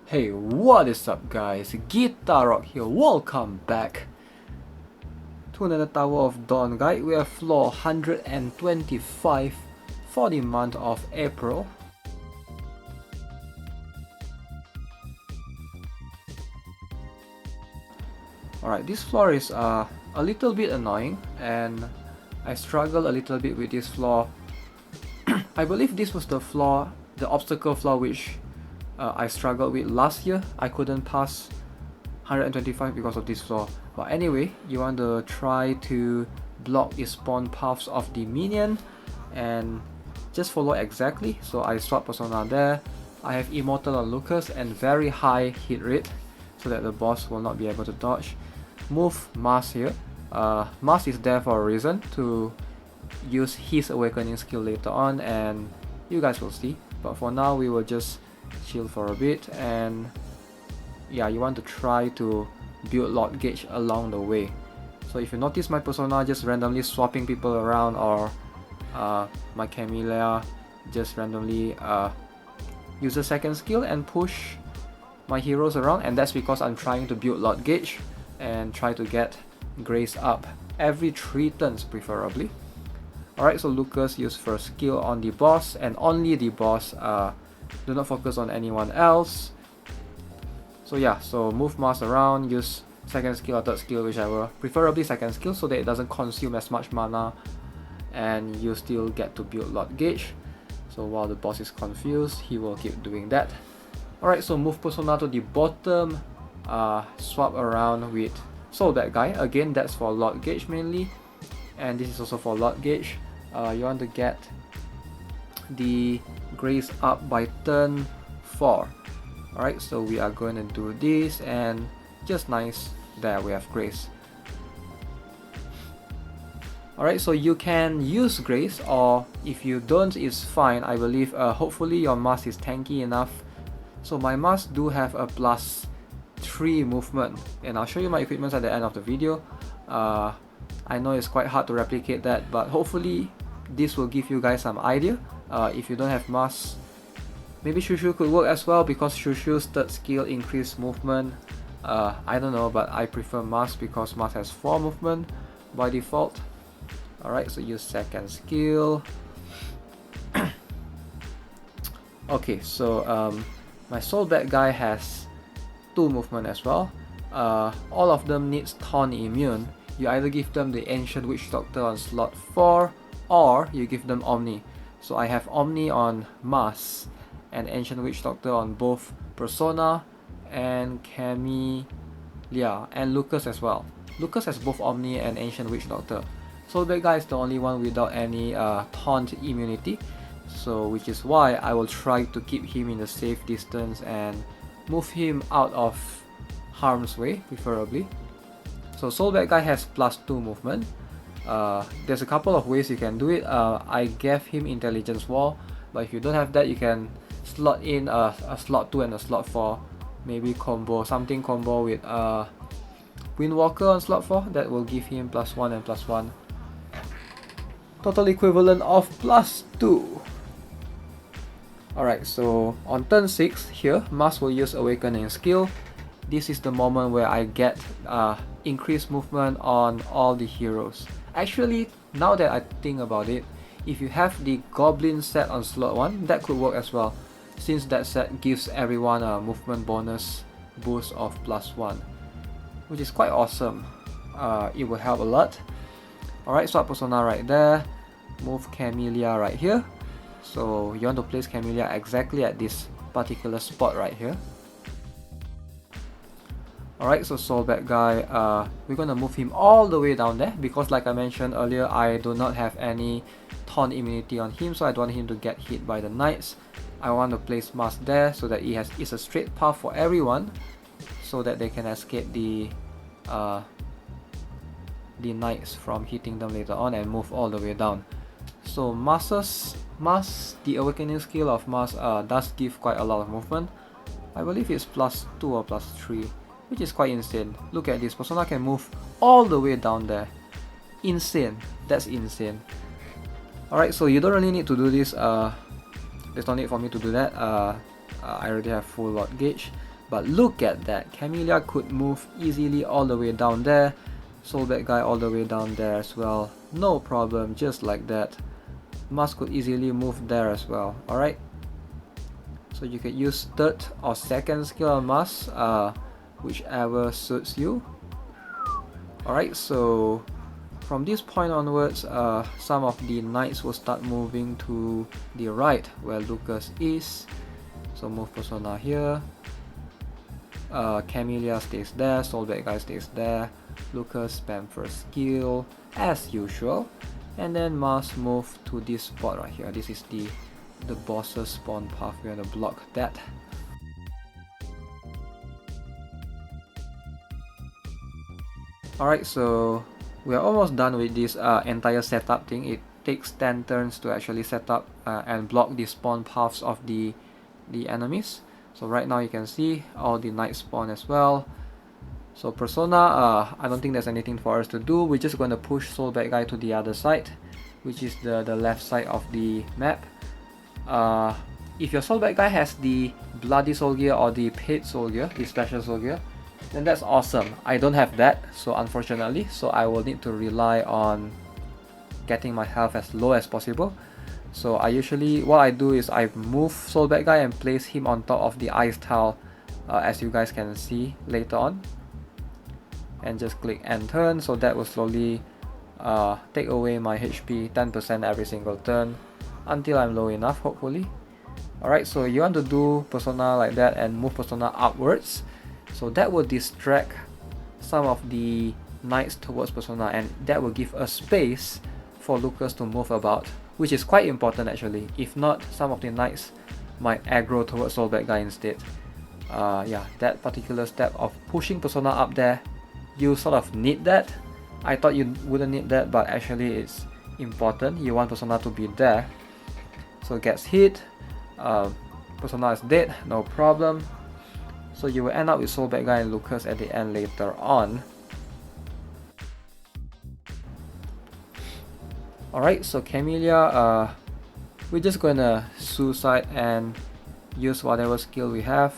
Hey, what is up guys? GuitarRock here. Welcome back to another Tower of Dawn guide. We have floor 125 for the month of April. Alright, this floor is a little bit annoying and I struggle a little bit with this floor. I believe this was the floor, the obstacle floor which I struggled with last year. I couldn't pass 125 because of this floor. But anyway, you want to try to block the spawn paths of the minion and just follow exactly. So I swap persona there. I have immortal on Lucas and very high hit rate so that the boss will not be able to dodge. Move Mars here. Mars is there for a reason, to use his awakening skill later on, and you guys will see. But for now we will just chill for a bit, and yeah, you want to try to build Lord Gauge along the way. So if you notice my persona just randomly swapping people around, or my Camellia just randomly use a second skill and push my heroes around, and that's because I'm trying to build Lord Gauge and try to get Grace up every 3 turns preferably. Alright, so Lucas use first skill on the boss and only the boss. Do not focus on anyone else. So yeah, so move Mars around, use second skill or third skill, whichever, preferably second skill, so that it doesn't consume as much mana and you still get to build Lord Gauge. So while the boss is confused, he will keep doing that. Alright, so move persona to the bottom, swap around with Soul Bad Guy. Again, that's for Lord Gauge mainly, and this is also for Lord Gauge. You want to get the Grace up by turn 4. Alright, so we are going to do this, and just nice, there we have Grace. Alright, so you can use Grace, or if you don't, it's fine. I believe hopefully your mask is tanky enough. So my mask do have a +3 movement, and I'll show you my equipment at the end of the video. I know it's quite hard to replicate that, but hopefully this will give you guys some idea. If you don't have mask, maybe Shushu could work as well, because Shushu's third skill increased movement. I don't know, but I prefer mask because mask has 4 movement by default. Alright, so use second skill. Okay, so my Soul Bad Guy has 2 movement as well. All of them needs Taunt immune. You either give them the Ancient Witch Doctor on slot 4, or you give them Omni. So I have Omni on Mars and Ancient Witch Doctor on both Persona and Camellia, and Lucas as well. Lucas has both Omni and Ancient Witch Doctor. So that guy is the only one without any taunt immunity, so which is why I will try to keep him in a safe distance and move him out of harm's way preferably. So Soul Bad Guy has +2 movement. There's a couple of ways you can do it. I gave him Intelligence Wall, but if you don't have that, you can slot in a slot 2 and a slot 4, maybe something combo with Windwalker on slot 4. That will give him +1 and +1, total equivalent of +2. Alright, so on turn 6 here, Mars will use Awakening skill. This is the moment where I get increased movement on all the heroes. Actually, now that I think about it, if you have the Goblin set on slot 1, that could work as well, since that set gives everyone a movement bonus boost of +1, which is quite awesome. It will help a lot. Alright, swap persona right there, move Camellia right here. So you want to place Camellia exactly at this particular spot right here. Alright, so Soul Bad Guy, we're gonna move him all the way down there, because like I mentioned earlier, I do not have any taunt immunity on him, so I don't want him to get hit by the knights. I want to place Mars there so that it's a straight path for everyone, so that they can escape the knights from hitting them later on and move all the way down. So Mars, the awakening skill of Mars does give quite a lot of movement. I believe it's +2 or +3, which is quite insane. Look at this, persona can move all the way down there. Insane, that's insane. Alright, so you don't really need to do this. There's no need for me to do that. I already have full Lord Gauge. But look at that, Camellia could move easily all the way down there, Soulbag Guy all the way down there as well, no problem, just like that. Mars could easily move there as well. Alright, so you could use third or second skill on Mars, whichever suits you. Alright, so from this point onwards, some of the knights will start moving to the right where Lucas is. So move Persona here, Camellia stays there, Soulbag Guy stays there, Lucas spam first skill as usual, and then Mars move to this spot right here. This is the boss's spawn path. We're gonna block that. Alright, so we are almost done with this entire setup thing. It takes 10 turns to actually set up and block the spawn paths of the enemies. So right now you can see all the knights spawn as well. So Persona, I don't think there's anything for us to do. We're just going to push Soulbag Guy to the other side, which is the left side of the map. If your Soulbag Guy has the Bloody Soul Gear or the Paid Soul Gear, the Special Soul Gear, then that's awesome. I don't have that, so unfortunately, so I will need to rely on getting my health as low as possible. So what I do is I move Soulbag Guy and place him on top of the ice tile, as you guys can see later on, and just click end turn, so that will slowly take away my HP 10% every single turn until I'm low enough, hopefully. Alright, so you want to do Persona like that and move Persona upwards, so that will distract some of the knights towards Persona, and that will give us space for Lucas to move about, which is quite important actually. If not, some of the knights might aggro towards Soulbag Guy instead. Yeah, that particular step of pushing Persona up there, you sort of need that. I thought you wouldn't need that, but actually it's important. You want Persona to be there. So it gets hit, Persona is dead, no problem. So you will end up with Soulbag Guy and Lucas at the end later on. Alright, so Camellia, we're just gonna suicide and use whatever skill we have.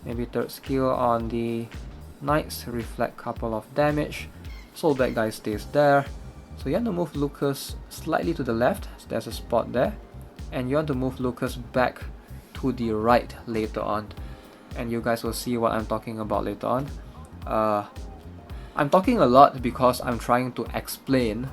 Maybe third skill on the knights, reflect couple of damage. Soulbag Guy stays there. So you want to move Lucas slightly to the left, so there's a spot there. And you want to move Lucas back to the right later on. And you guys will see what I'm talking about later on. I'm talking a lot because I'm trying to explain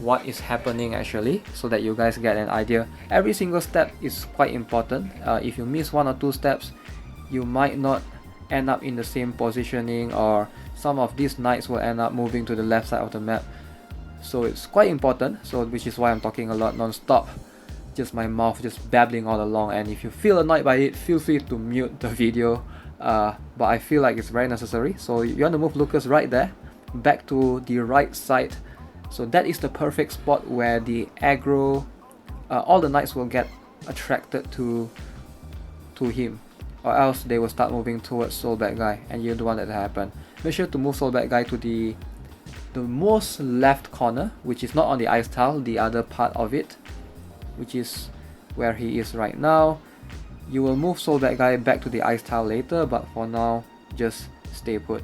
what is happening actually, so that you guys get an idea. Every single step is quite important. If you miss one or two steps, you might not end up in the same positioning, or some of these knights will end up moving to the left side of the map. So it's quite important, so which is why I'm talking a lot non-stop, just my mouth just babbling all along. And if you feel annoyed by it, feel free to mute the video, but I feel like it's very necessary. So you want to move Lucas right there, back to the right side. So that is the perfect spot where the aggro, all the knights will get attracted to him, or else they will start moving towards Soulbag Guy, and you don't want that to happen. Make sure to move Soulbag Guy to the most left corner, which is not on the ice tile, the other part of it, which is where he is right now. You will move Soulbag Guy back to the ice tile later, but for now, just stay put.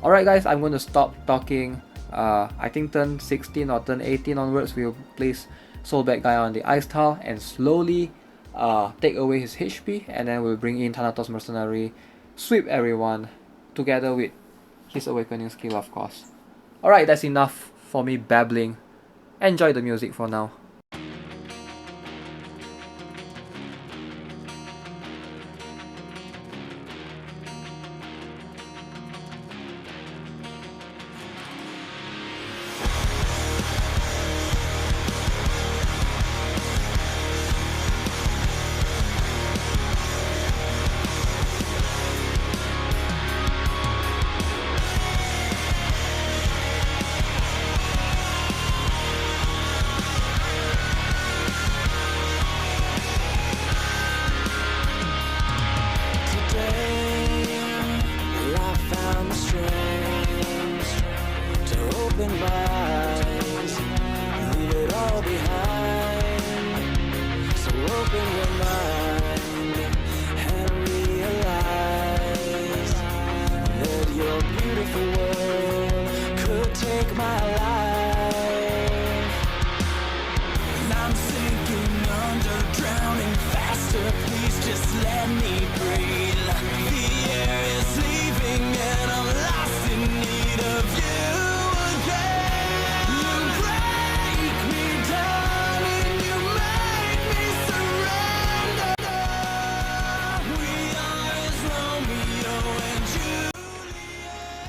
Alright guys, I'm going to stop talking. I think turn 16 or turn 18 onwards, we'll place Soulbag Guy on the ice tile and slowly take away his HP, and then we'll bring in Thanatos Mercenary, sweep everyone, together with his awakening skill of course. Alright, that's enough for me babbling. Enjoy the music for now. Open your mind and realize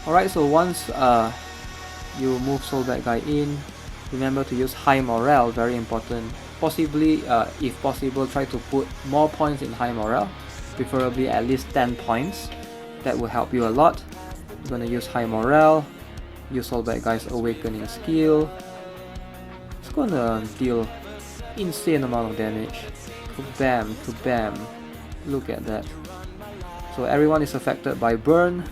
Alright, so once you move Soul Bad Guy in, remember to use high morale, very important. Possibly, if possible, try to put more points in high morale, preferably at least 10 points. That will help you a lot. You're gonna use high morale, use Soul Bad Guy's awakening skill. It's gonna deal insane amount of damage. Kabam, kabam. Look at that. So everyone is affected by burn,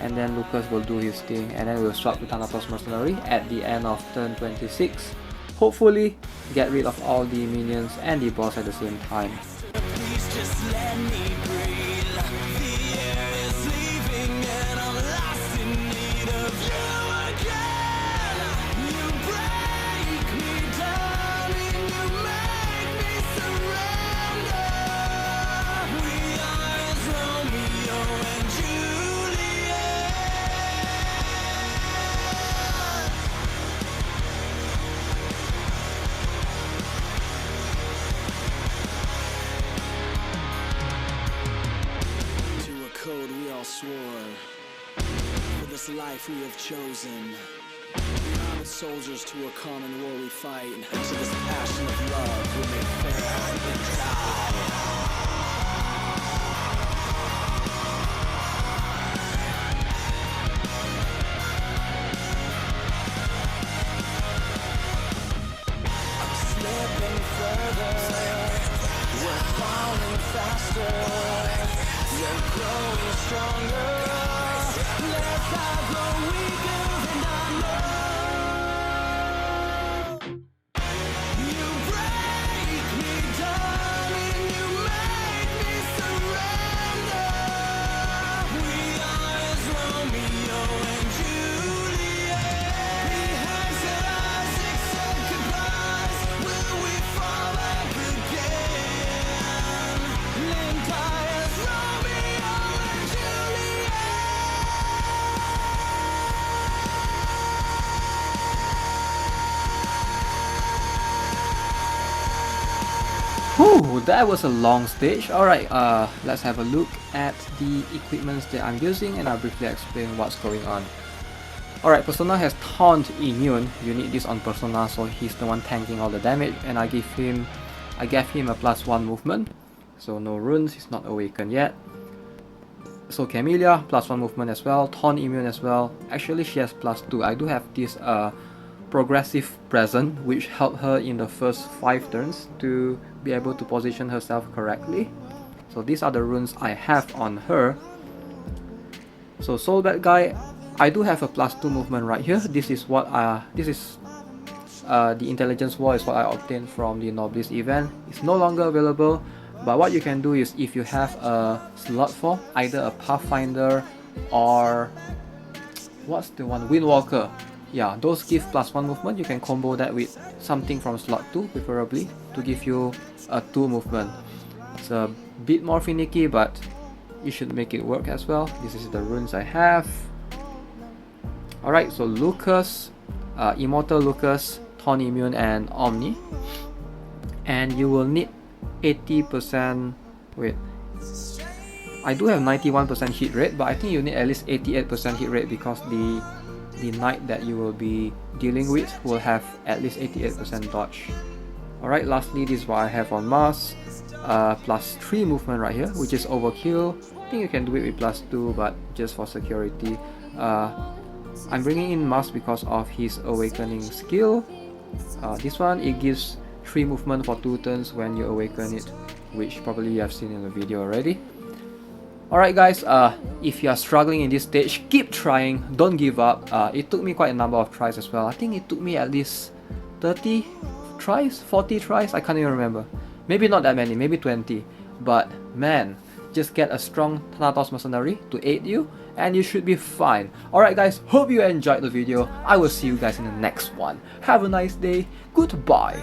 and then Lucas will do his thing, and then we'll swap to Thanatos Mercenary at the end of turn 26. Hopefully get rid of all the minions and the boss at the same time. Please just let me breathe. The air is leaving and I'm lost in need of you again. You break me down and you make me surrender. We are as Romeo and Juliet. To a code we all swore, for this life we have chosen. We are soldiers to a common war we fight, to this passion of love we may fair and die. I'm slipping further, we're falling faster, you're growing stronger, lest I grow weaker than I know. You break me down and you make me surrender. We are as Romeo and Juliet. Behind said Isaac said goodbyes. Will we fall back again? Live by as Romeo and Juliet. Whew, that was a long stage. Alright, let's have a look at the equipments that I'm using, and I'll briefly explain what's going on. Alright, Persona has Taunt immune. You need this on Persona, so he's the one tanking all the damage, and I gave him a +1 movement. So no runes, he's not awakened yet. So Camellia, +1 movement as well, Taunt immune as well. Actually she has +2. I do have this progressive present, which helped her in the first 5 turns to be able to position herself correctly. So these are the runes I have on her. So Soul Bad Guy, I do have a +2 movement right here. This is what the intelligence wall is what I obtained from the Noblesse event. It's no longer available, but what you can do is, if you have a slot for either a Pathfinder or what's the one, Windwalker, yeah, those give +1 movement. You can combo that with something from slot 2 preferably to give you a 2 movement. It's a bit more finicky, but you should make it work as well. This is the runes I have. Alright, so Lucas, Immortal Lucas, Taunt immune and Omni, and you will need 80%, wait, I do have 91% hit rate, but I think you need at least 88% hit rate, because the knight that you will be dealing with will have at least 88% dodge. Alright, lastly, this is what I have on Mars, +3 movement right here, which is overkill. I think you can do it with +2, but just for security. I'm bringing in Mars because of his awakening skill. This one, it gives 3 movement for 2 turns when you awaken it, which probably you have seen in the video already. Alright guys, if you are struggling in this stage, keep trying, don't give up. It took me quite a number of tries as well. I think it took me at least 30 tries, 40 tries, I can't even remember. Maybe not that many, maybe 20. But man, just get a strong Thanatos Mercenary to aid you, and you should be fine. Alright guys, hope you enjoyed the video. I will see you guys in the next one. Have a nice day, goodbye.